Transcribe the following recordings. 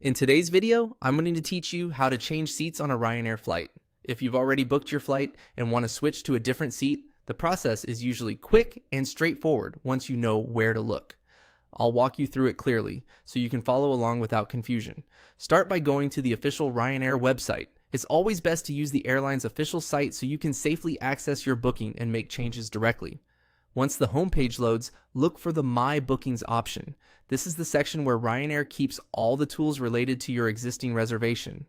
In today's video, I'm going to teach you how to change seats on a Ryanair flight. If you've already booked your flight and want to switch to a different seat, the process is usually quick and straightforward once you know where to look. I'll walk you through it clearly so you can follow along without confusion. Start by going to the official Ryanair website. It's always best to use the airline's official site so you can safely access your booking and make changes directly. Once the homepage loads, look for the My Bookings option. This is the section where Ryanair keeps all the tools related to your existing reservation.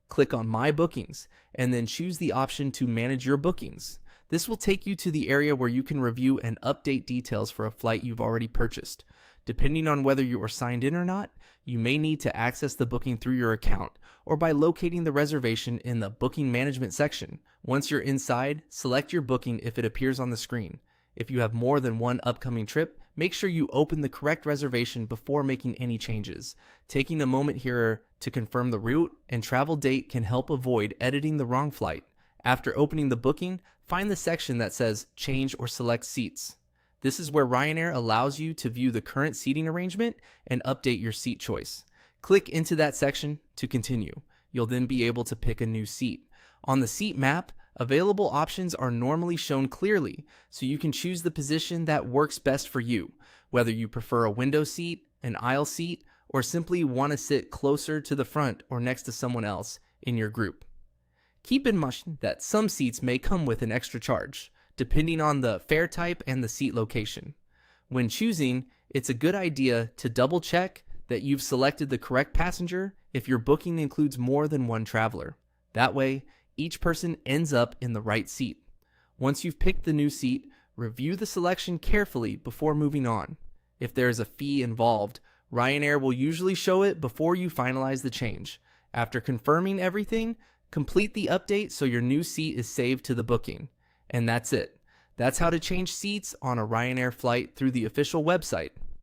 Click on My Bookings and then choose the option to manage your bookings. This will take you to the area where you can review and update details for a flight you've already purchased. Depending on whether you are signed in or not, you may need to access the booking through your account or by locating the reservation in the Booking Management section. Once you're inside, select your booking if it appears on the screen. If you have more than one upcoming trip, make sure you open the correct reservation before making any changes. Taking a moment here to confirm the route and travel date can help avoid editing the wrong flight. After opening the booking, find the section that says Change or Select Seats. This is where Ryanair allows you to view the current seating arrangement and update your seat choice. Click into that section to continue. You'll then be able to pick a new seat. On the seat map, available options are normally shown clearly, so you can choose the position that works best for you, whether you prefer a window seat, an aisle seat, or simply want to sit closer to the front or next to someone else in your group. Keep in mind that some seats may come with an extra charge, depending on the fare type and the seat location. When choosing, it's a good idea to double check that you've selected the correct passenger if your booking includes more than one traveler. That way, each person ends up in the right seat. Once you've picked the new seat, review the selection carefully before moving on. If there is a fee involved, Ryanair will usually show it before you finalize the change. After confirming everything, complete the update so your new seat is saved to the booking. And that's it. That's how to change seats on a Ryanair flight through the official website.